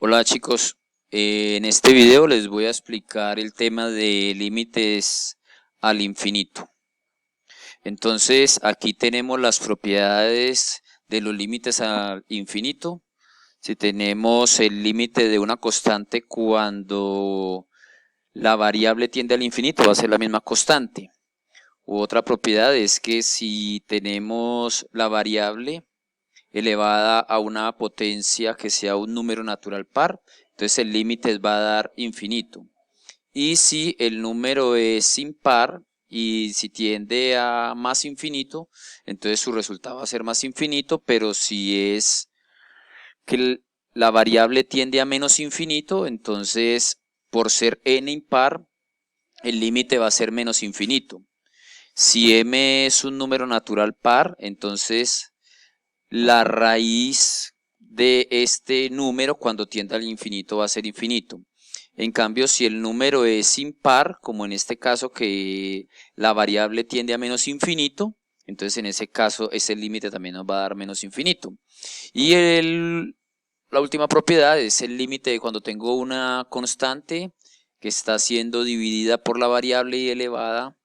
Hola chicos, en este video les voy a explicar el tema de límites al infinito. Entonces aquí tenemos las propiedades de los límites al infinito. Si tenemos el límite de una constante cuando la variable tiende al infinito, va a ser la misma constante. Otra propiedad es que si tenemos la variable elevada a una potencia que sea un número natural par, entonces el límite va a dar infinito. Y si el número es impar y si tiende a más infinito, entonces su resultado va a ser más infinito, pero si es que la variable tiende a menos infinito, entonces por ser n impar, el límite va a ser menos infinito. Si m es un número natural par, entonces la raíz de este número cuando tienda al infinito va a ser infinito. En cambio, si el número es impar, como en este caso que la variable tiende a menos infinito, entonces en ese caso ese límite también nos va a dar menos infinito. Y la última propiedad es el límite de cuando tengo una constante que está siendo dividida por la variable y elevada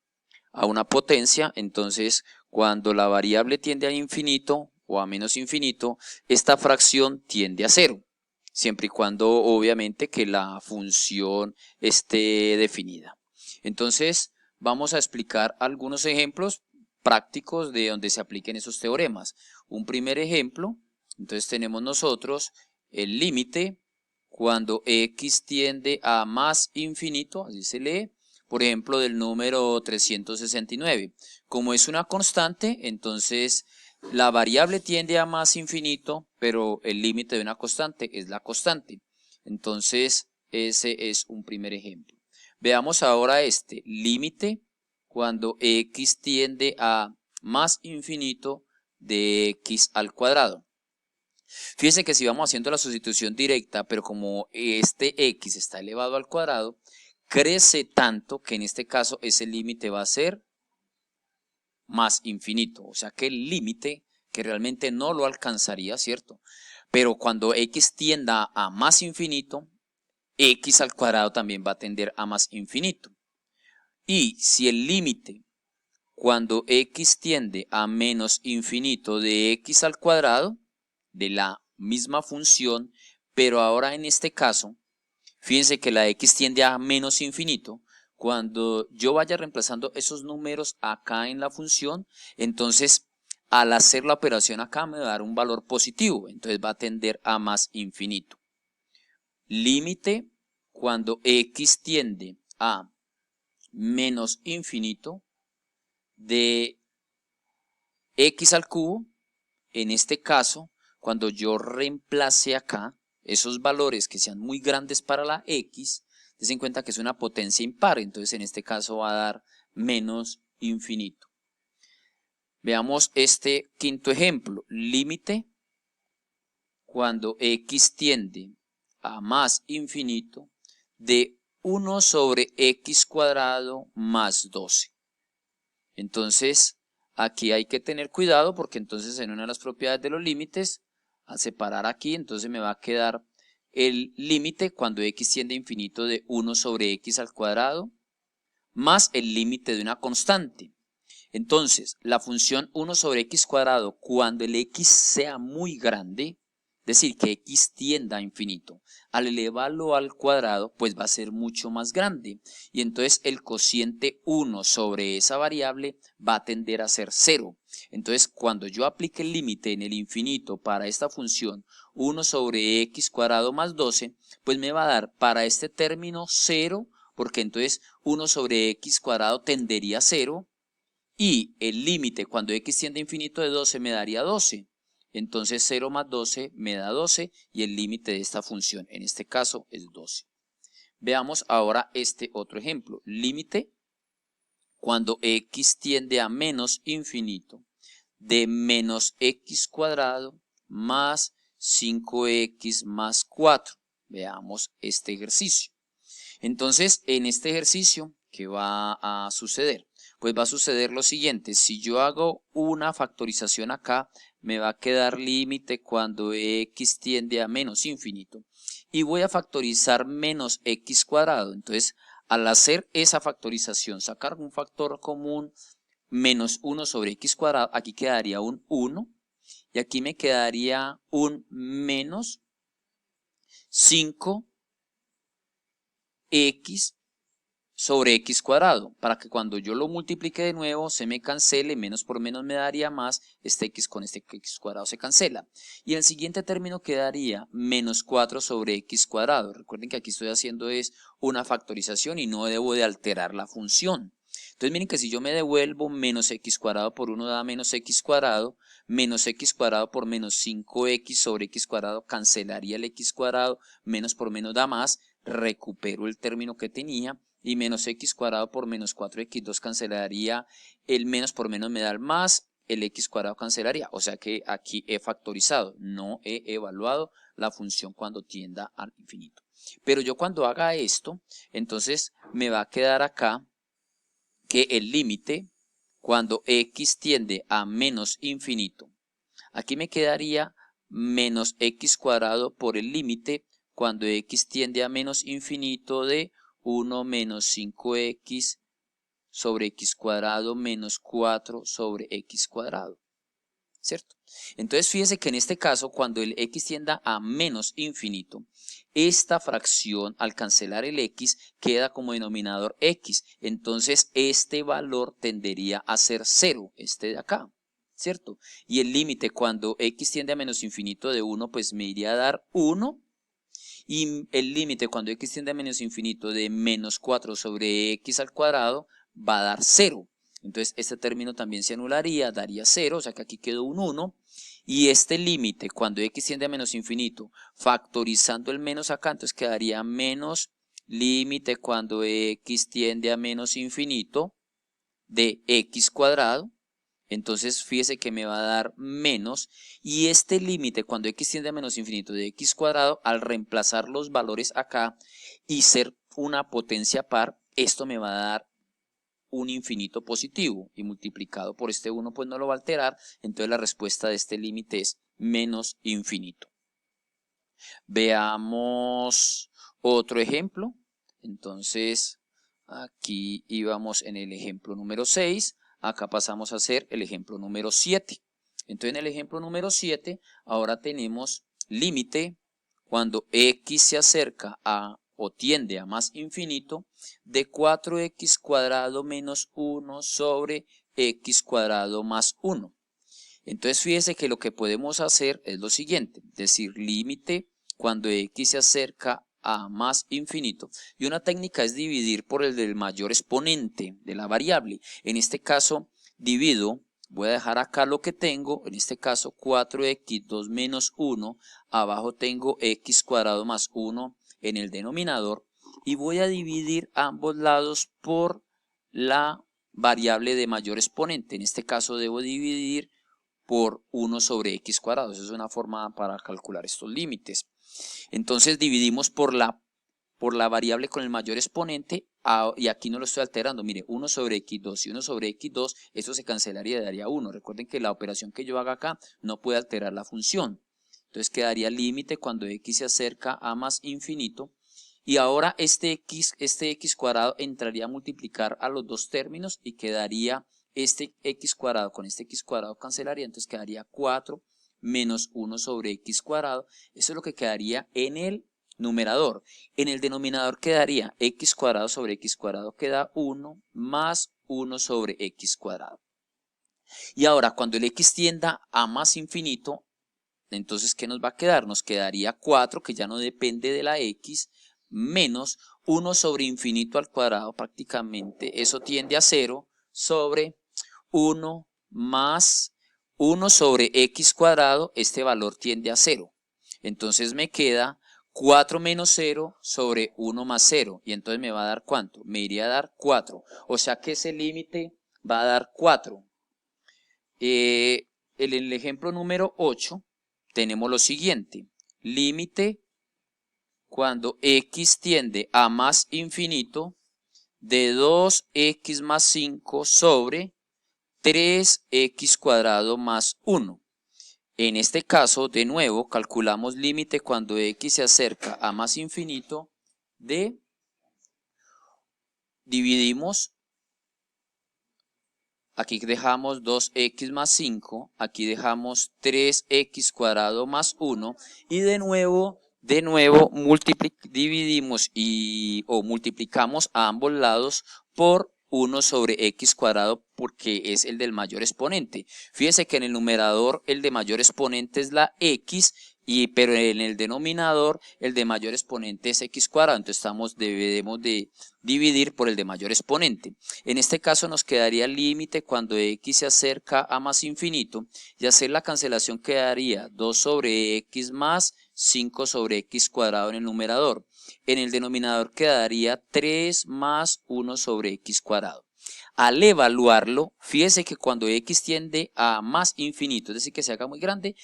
a una potencia, entonces cuando la variable tiende a infinito o a menos infinito, esta fracción tiende a cero, siempre y cuando obviamente que la función esté definida. Entonces vamos a explicar algunos ejemplos prácticos de donde se apliquen esos teoremas. Un primer ejemplo, entonces tenemos nosotros el límite cuando x tiende a más infinito, así se lee, por ejemplo, del número 369. Como es una constante, entonces la variable tiende a más infinito, pero el límite de una constante es la constante. Entonces, ese es un primer ejemplo. Veamos ahora este límite cuando x tiende a más infinito de x al cuadrado. Fíjense que si vamos haciendo la sustitución directa, pero como este x está elevado al cuadrado, crece tanto que en este caso ese límite va a ser más infinito. O sea que el límite que realmente no lo alcanzaría, ¿cierto? Pero cuando x tienda a más infinito, x al cuadrado también va a tender a más infinito. Y si el límite cuando x tiende a menos infinito de x al cuadrado, de la misma función, pero ahora en este caso, fíjense que la x tiende a menos infinito. Cuando yo vaya reemplazando esos números acá en la función, entonces al hacer la operación acá me va a dar un valor positivo, entonces va a tender a más infinito. Límite cuando x tiende a menos infinito de x al cubo. En este caso, cuando yo reemplace acá esos valores que sean muy grandes para la x, des en cuenta que es una potencia impar, entonces en este caso va a dar menos infinito. Veamos este quinto ejemplo, límite cuando x tiende a más infinito de 1 sobre x cuadrado más 12. Entonces, aquí hay que tener cuidado porque entonces en una de las propiedades de los límites, al separar aquí, entonces me va a quedar el límite cuando x tiende a infinito de 1 sobre x al cuadrado más el límite de una constante. Entonces, la función 1 sobre x cuadrado, cuando el x sea muy grande, es decir, que x tienda a infinito, al elevarlo al cuadrado, pues va a ser mucho más grande. Y entonces el cociente 1 sobre esa variable va a tender a ser 0. Entonces, cuando yo aplique el límite en el infinito para esta función 1 sobre x cuadrado más 12, pues me va a dar para este término 0, porque entonces 1 sobre x cuadrado tendería a 0, y el límite cuando x tiende a infinito de 12 me daría 12. Entonces 0 más 12 me da 12 y el límite de esta función en este caso es 12. Veamos ahora este otro ejemplo. Límite cuando x tiende a menos infinito de menos x cuadrado más 5x más 4. Veamos este ejercicio. Entonces, en este ejercicio, ¿qué va a suceder? Pues va a suceder lo siguiente, si yo hago una factorización acá, me va a quedar límite cuando x tiende a menos infinito. Y voy a factorizar menos x cuadrado. Entonces, al hacer esa factorización, sacar un factor común, menos 1 sobre x cuadrado, aquí quedaría un 1. Y aquí me quedaría un menos 5x sobre x cuadrado, para que cuando yo lo multiplique de nuevo se me cancele, menos por menos me daría más, este x con este x cuadrado se cancela. Y el siguiente término quedaría menos 4 sobre x cuadrado. Recuerden que aquí estoy haciendo es una factorización y no debo de alterar la función. Entonces miren que si yo me devuelvo, menos x cuadrado por 1 da menos x cuadrado, menos x cuadrado por menos 5x sobre x cuadrado cancelaría el x cuadrado, menos por menos da más, recupero el término que tenía, y menos x cuadrado por menos 4x2 cancelaría el menos por menos me da el más, el x cuadrado cancelaría, o sea que aquí he factorizado, no he evaluado la función cuando tienda al infinito. Pero yo cuando haga esto, entonces me va a quedar acá que el límite cuando x tiende a menos infinito, aquí me quedaría menos x cuadrado por el límite cuando x tiende a menos infinito de 1 menos 5x sobre x cuadrado menos 4 sobre x cuadrado, ¿cierto? Entonces fíjese que en este caso, cuando el x tienda a menos infinito, esta fracción al cancelar el x queda como denominador x, entonces este valor tendería a ser 0, este de acá, ¿cierto? Y el límite cuando x tiende a menos infinito de 1, pues me iría a dar 1. Y el límite cuando x tiende a menos infinito de menos 4 sobre x al cuadrado va a dar 0. Entonces este término también se anularía, daría 0, o sea que aquí quedó un 1. Y este límite cuando x tiende a menos infinito, factorizando el menos acá, entonces quedaría menos límite cuando x tiende a menos infinito de x cuadrado. Entonces fíjese que me va a dar menos, y este límite cuando x tiende a menos infinito de x cuadrado, al reemplazar los valores acá y ser una potencia par, esto me va a dar un infinito positivo, y multiplicado por este 1 pues no lo va a alterar, entonces la respuesta de este límite es menos infinito. Veamos otro ejemplo. Entonces aquí íbamos en el ejemplo número 6. Acá pasamos a hacer el ejemplo número 7. Entonces en el ejemplo número 7 ahora tenemos límite cuando x se acerca a o tiende a más infinito de 4x cuadrado menos 1 sobre x cuadrado más 1. Entonces fíjese que lo que podemos hacer es lo siguiente, decir límite cuando x se acerca a más infinito, y una técnica es dividir por el del mayor exponente de la variable. En este caso divido, voy a dejar acá lo que tengo, en este caso 4x2 menos 1, abajo tengo x cuadrado más 1 en el denominador, y voy a dividir ambos lados por la variable de mayor exponente. En este caso debo dividir por 1 sobre x cuadrado. Esa es una forma para calcular estos límites. Entonces dividimos por la variable con el mayor exponente, y aquí no lo estoy alterando. Mire, 1 sobre x2 y 1 sobre x2, esto se cancelaría y daría 1. Recuerden que la operación que yo haga acá no puede alterar la función. Entonces quedaría límite cuando x se acerca a más infinito. Y ahora este x cuadrado entraría a multiplicar a los dos términos y quedaría este x cuadrado con este x cuadrado cancelaría, entonces quedaría 4 menos 1 sobre x cuadrado. Eso es lo que quedaría en el numerador. En el denominador quedaría x cuadrado sobre x cuadrado, queda 1 más 1 sobre x cuadrado. Y ahora cuando el x tienda a más infinito, entonces ¿qué nos va a quedar? Nos quedaría 4, que ya no depende de la x, menos 1 sobre infinito al cuadrado, prácticamente eso tiende a 0, sobre 1 más 1 sobre x cuadrado, este valor tiende a 0. Entonces me queda 4 menos 0 sobre 1 más 0. Y entonces me va a dar ¿cuánto? Me iría a dar 4. O sea que ese límite va a dar 4. En el ejemplo número 8 tenemos lo siguiente. Límite cuando x tiende a más infinito de 2x más 5 sobre 3x cuadrado más 1. En este caso, de nuevo, calculamos límite cuando x se acerca a más infinito de, dividimos, aquí dejamos 2x más 5, aquí dejamos 3x cuadrado más 1 y de nuevo dividimos o multiplicamos a ambos lados por 1 sobre x cuadrado porque es el del mayor exponente. Fíjese que en el numerador el de mayor exponente es la x, pero en el denominador el de mayor exponente es x cuadrado, entonces debemos de dividir por el de mayor exponente. En este caso nos quedaría el límite cuando x se acerca a más infinito y hacer la cancelación quedaría 2 sobre x más 5 sobre x cuadrado en el numerador. En el denominador quedaría 3 más 1 sobre x cuadrado. Al evaluarlo, fíjese que cuando x tiende a más infinito, es decir, que se haga muy grande,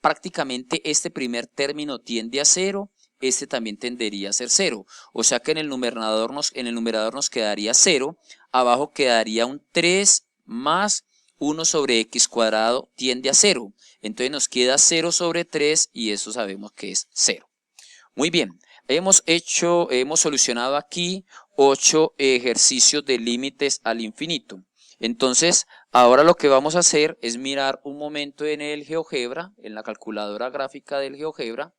prácticamente este primer término tiende a 0, este también tendería a ser 0. O sea que en el numerador nos quedaría 0, abajo quedaría un 3 más 1 sobre x cuadrado tiende a 0. Entonces nos queda 0 sobre 3 y eso sabemos que es 0. Muy bien, hemos solucionado aquí 8 ejercicios de límites al infinito. Entonces, ahora lo que vamos a hacer es mirar un momento en el GeoGebra, en la calculadora gráfica del GeoGebra,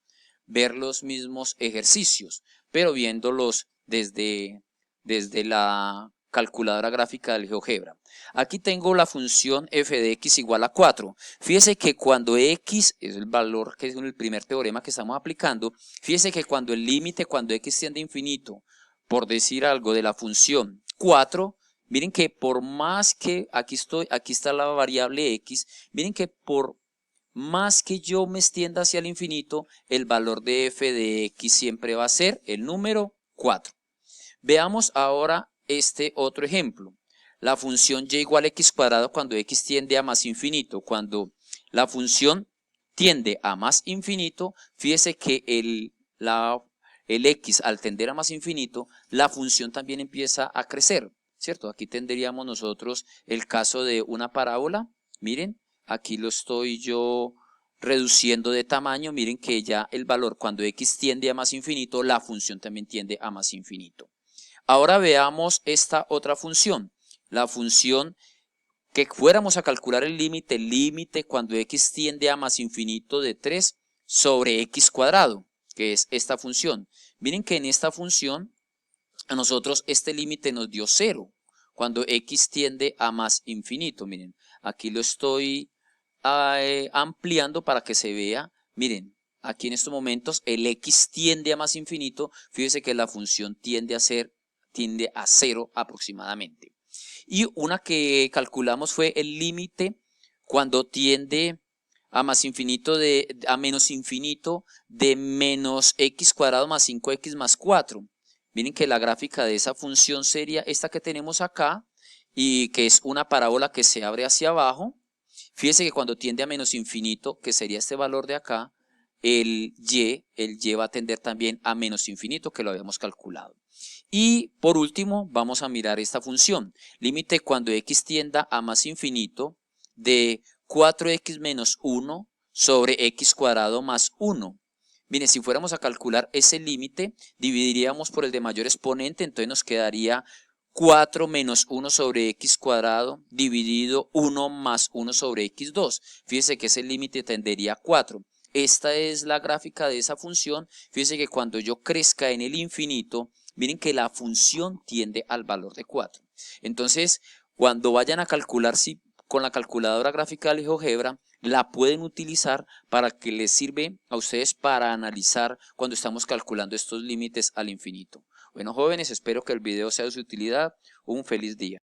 ver los mismos ejercicios, pero viéndolos desde la calculadora gráfica del GeoGebra. Aquí tengo la función f de x igual a 4. Fíjese que cuando x es el valor que es el primer teorema que estamos aplicando, fíjese que cuando el límite, cuando x tiende a infinito, por decir algo de la función 4, miren que por más que, aquí está la variable x, miren que por más que yo me extienda hacia el infinito, el valor de f de x siempre va a ser el número 4. Veamos ahora este otro ejemplo. La función y igual a x cuadrado cuando x tiende a más infinito. Cuando la función tiende a más infinito, fíjese que el x al tender a más infinito, la función también empieza a crecer, ¿cierto? Aquí tendríamos nosotros el caso de una parábola. Miren, aquí lo estoy yo reduciendo de tamaño. Miren que ya el valor cuando x tiende a más infinito, la función también tiende a más infinito. Ahora veamos esta otra función, la función que fuéramos a calcular el límite cuando x tiende a más infinito de 3 sobre x cuadrado, que es esta función. Miren que en esta función a nosotros este límite nos dio 0, cuando x tiende a más infinito. Miren, aquí lo estoy ampliando para que se vea. Miren, aquí en estos momentos el x tiende a más infinito, fíjese que la función tiende a 0 aproximadamente. Y una que calculamos fue el límite cuando tiende a más infinito a menos infinito de menos x cuadrado más 5x más 4. Miren que la gráfica de esa función sería esta que tenemos acá, y que es una parábola que se abre hacia abajo. Fíjese que cuando tiende a menos infinito, que sería este valor de acá, el y va a tender también a menos infinito, que lo habíamos calculado. Y por último, vamos a mirar esta función. Límite cuando x tienda a más infinito de 4x menos 1 sobre x cuadrado más 1. Miren, si fuéramos a calcular ese límite, dividiríamos por el de mayor exponente, entonces nos quedaría 4 menos 1 sobre x cuadrado dividido 1 más 1 sobre x2. Fíjese que ese límite tendería a 4. Esta es la gráfica de esa función. Fíjese que cuando yo crezca en el infinito, miren que la función tiende al valor de 4. Entonces, cuando vayan a calcular con la calculadora gráfica del GeoGebra, la pueden utilizar para que les sirve a ustedes para analizar cuando estamos calculando estos límites al infinito. Bueno, jóvenes, espero que el video sea de su utilidad. Un feliz día.